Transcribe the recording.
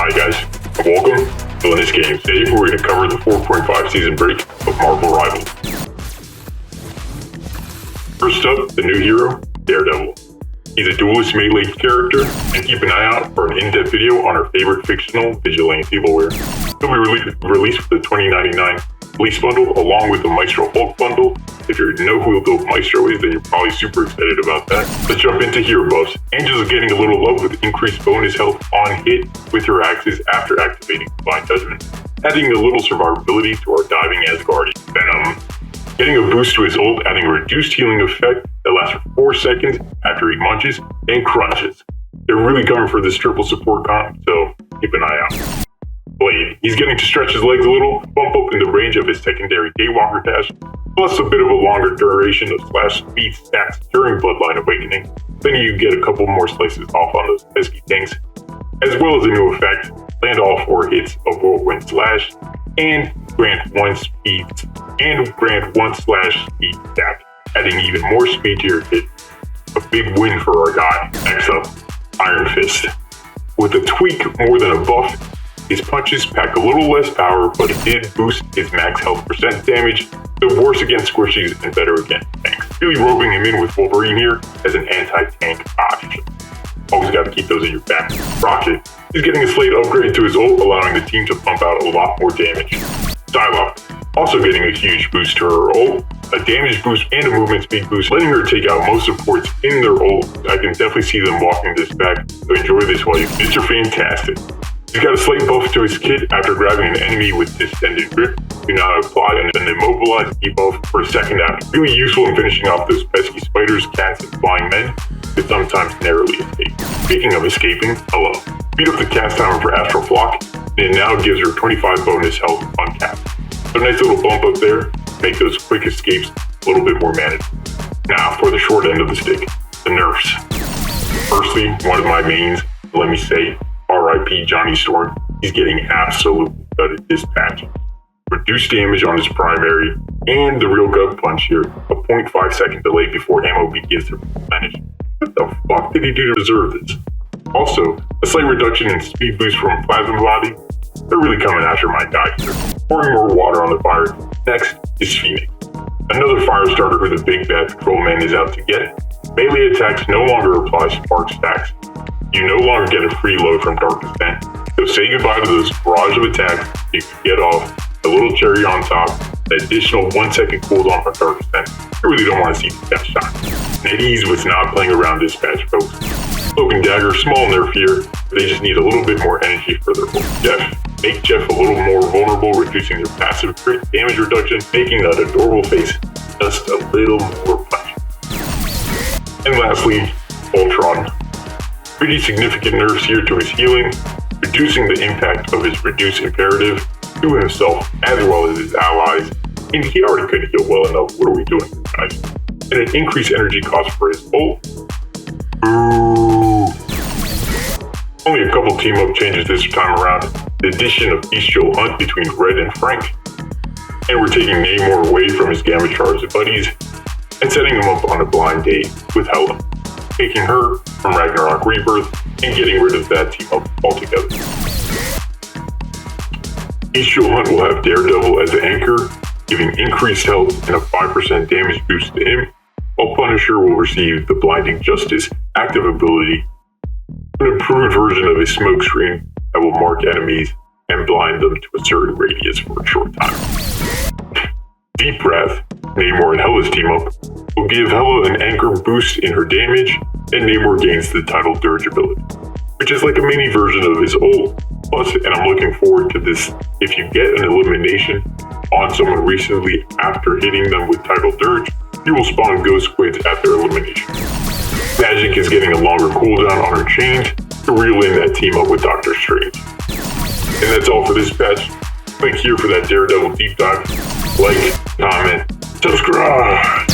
Hi guys, and welcome to Linus Games. Today we're going to cover the 4.5 season break of Marvel Rivals. First up, the new hero, Daredevil. He's a duelist melee character, and keep an eye out for an in-depth video on our favorite fictional vigilante-ableware. He'll be released for the $20.99 release bundle along with the Maestro Hulk bundle. If you know who the Maestro is, then you're probably super excited about that. Let's jump into hero buffs. Angela's getting a little love with increased bonus health on hit with her axes after activating Divine Judgment, adding a little survivability to our diving Asgardian. Venom getting a boost to his ult, adding a reduced healing effect that lasts for 4 seconds after he munches and crunches. They're really coming for this triple support comp, so keep an eye out. Blade, he's getting to stretch his legs a little, bump up in the range of his secondary Daywalker dash, plus a bit of a longer duration of slash speed stacks during Bloodline Awakening. Then you get a couple more slices off on those pesky tanks, as well as a new effect, land all 4 hits of Whirlwind Slash, and grant 1 speed stack, adding even more speed to your hit. A big win for our guy. Next up, Iron Fist. With a tweak more than a buff, his punches pack a little less power, but it did boost his max health % damage, so worse against squishies and better against tanks. Really roping him in with Wolverine here as an anti-tank option. Always got to keep those in your back. Rocket, he's getting a slate upgrade to his ult, allowing the team to pump out a lot more damage. Psylocke, also getting a huge boost to her ult, a damage boost and a movement speed boost, letting her take out most supports in their ult. I can definitely see them walking this back, so enjoy this while you Mr. Fantastic. He's got a slight buff to his kit after grabbing an enemy with Distended Grip. Do not apply an immobilize debuff for a second after. Really useful in finishing off those pesky spiders, cats, and flying men that sometimes narrowly escape. Speaking of escaping, hello. Speed up the cast timer for Astral Flock, and it now gives her 25 bonus health on cap. So nice little bump up there, make those quick escapes a little bit more manageable. Now for the short end of the stick, the nerfs. Firstly, one of my mains, let me say, R.I.P. Johnny Storm. He's getting absolutely gutted this patch. Reduced damage on his primary, and the real gut punch here, a 0.5 second delay before ammo begins to replenish. What the fuck did he do to deserve this? Also, a slight reduction in speed boost from Plasma Body. They're really coming after my guy here. Pouring more water on the fire. Next is Phoenix. Another fire starter who the big bad patrol man is out to get. Melee attacks no longer apply spark stacks. You no longer get a free load from Dark Descent. So say goodbye to those barrage of attacks you can get off, a little cherry on top, the additional 1 second cooldown from Dark Descent. I really don't want to see that shot. NetEase was not playing around this patch, folks. Cloak and Dagger, small nerf here, they just need a little bit more energy for their goal. Make Jeff a little more vulnerable, reducing their passive crit damage reduction, making that adorable face just a little more punch. And lastly, Ultron. Pretty significant nerfs here to his healing, reducing the impact of his reduce imperative to himself as well as his allies. And he already couldn't heal well enough. What are we doing, guys? And an increased energy cost for his ult. Boo! Only a couple team-up changes this time around. The addition of Bestial Hunt between Red and Frank. And we're taking Namor away from his Gamma Charged buddies and setting him up on a blind date with Hela, taking her from Ragnarok Rebirth and getting rid of that team up altogether. Bestial Hunt will have Daredevil as the anchor, giving increased health and a 5% damage boost to him, while Punisher will receive the Blinding Justice active ability, an improved version of a smoke screen that will mark enemies and blind them to a certain radius for a short time. Deep Wrath, Namor and Hela's team up, will give Hela an anchor boost in her damage, and Namor gains the title Dirge ability, which is like a mini version of his ult. Plus, and I'm looking forward to this, if you get an elimination on someone recently after hitting them with title Dirge, you will spawn Ghost Quids at their elimination. Magic is getting a longer cooldown on her chains to reel in that team up with Doctor Strange. And that's all for this patch. Click here for that Daredevil deep dive. Like, comment, subscribe.